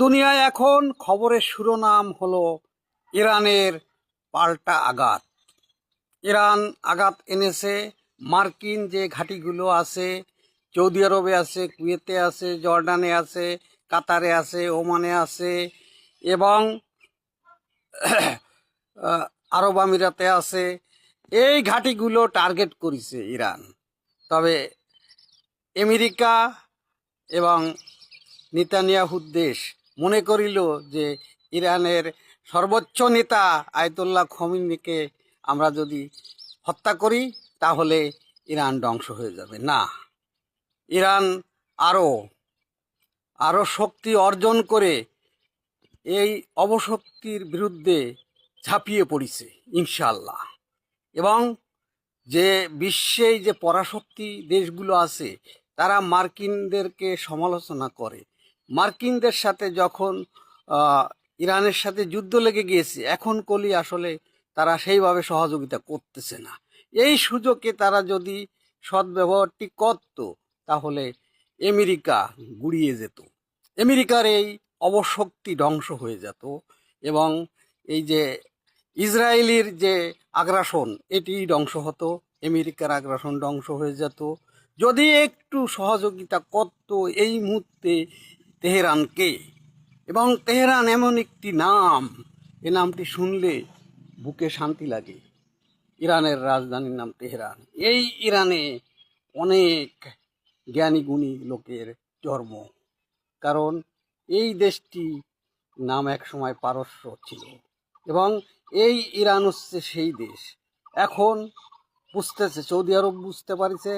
দুনিয়ায় এখন খবরের শিরোনাম হলো ইরানের পাল্টা আঘাত। ইরান আঘাত এনেছে মার্কিন যে ঘাঁটিগুলো আছে, সৌদি আরবে আছে, কুয়েতে আছে, জর্ডানে আছে, কাতারে আছে, ওমানে আছে এবং আরব আমিরাতে আছে। এই ঘাঁটিগুলো টার্গেট করেছে ইরান। তবে আমেরিকা এবং নেতানিয়াহুর দেশ মনে করিল যে ইরানের সর্বোচ্চ নেতা আয়াতুল্লাহ খমেনিকে আমরা যদি হত্যা করি তাহলে ইরান ধ্বংস হয়ে যাবে। না, ইরান আরও শক্তি অর্জন করে এই অবশক্তির বিরুদ্ধে ঝাঁপিয়ে পড়েছে ইনশাআল্লাহ। এবং যে বিশ্বেই যে পরাশক্তি দেশগুলো আছে তারা মার্কিনদেরকে সমালোচনা করে। মার্কিনদের সাথে যখন ইরানের সাথে যুদ্ধ লেগে গিয়েছে, এখন কলি আসলে তারা সেইভাবে সহযোগিতা করতেছে না। এই সুযোগে তারা যদি সদ্ব্যবহারটি করত তাহলে আমেরিকা গুড়িয়ে যেত, আমেরিকার এই অবশক্তি ধ্বংস হয়ে যেত এবং এই যে ইসরায়েলের যে আগ্রাসন এটি ধ্বংস হতো, আমেরিকার আগ্রাসন ধ্বংস হয়ে যেত। যদি একটু সহযোগিতা করত এই মুহূর্তে তেহরানকে। এবং তেহরান এমন একটি নাম, এ নামটি শুনলে বুকে শান্তি লাগে। ইরানের রাজধানীর নাম তেহরান। এই ইরানে অনেক জ্ঞানী গুণী লোকের জন্ম, কারণ এই দেশটি নাম একসময় পারস্য ছিল এবং এই ইরান হচ্ছে সেই দেশ। এখন বুঝতেছে, সৌদি আরব বুঝতে পারিছে,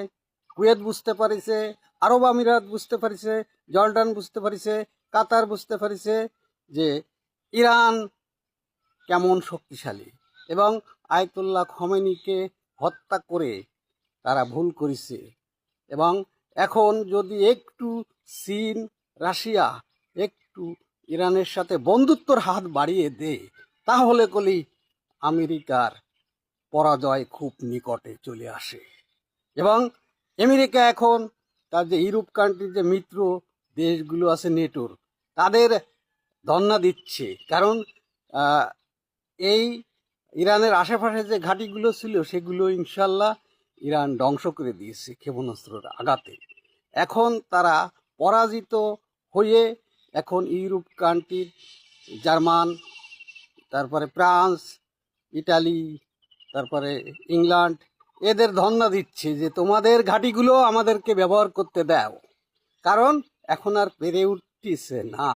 কুয়েত বুঝতে পারিছে, আরব আমিরাত বুঝতে পারিছে, জর্ডান বুঝতে পারিছে, কাতার বুঝতে পারিছে যে ইরান কেমন শক্তিশালী। এবং আয়াতুল্লাহ খমেনিকে হত্যা করে তারা ভুল করেছে। এবং এখন যদি একটু চীন, রাশিয়া একটু ইরানের সাথে বন্ধুত্বর হাত বাড়িয়ে দেয় তাহলে কলি আমেরিকার পরাজয় খুব নিকটে চলে আসে। এবং আমেরিকা এখন তার যে ইউরোপ কান্ট্রির যে মিত্র দেশগুলো আছে নেটোর, তাদের ধন্না দিচ্ছে। কারণ এই ইরানের আশেপাশে যে ঘাঁটিগুলো ছিল সেগুলো ইনশাল্লাহ ইরান ধ্বংস করে দিয়েছে ক্ষেপণাস্ত্রের আঘাতে। এখন তারা পরাজিত হয়ে এখন ইউরোপ কান্ট্রির জার্মান, তারপরে ফ্রান্স, ইটালি, তারপরে ইংল্যান্ড এদের ধন্না দিচ্ছে যে তোমাদের ঘাঁটিগুলো আমাদেরকে ব্যবহার করতে দাও, কারণ এখন আর পেরে উঠতেছে না।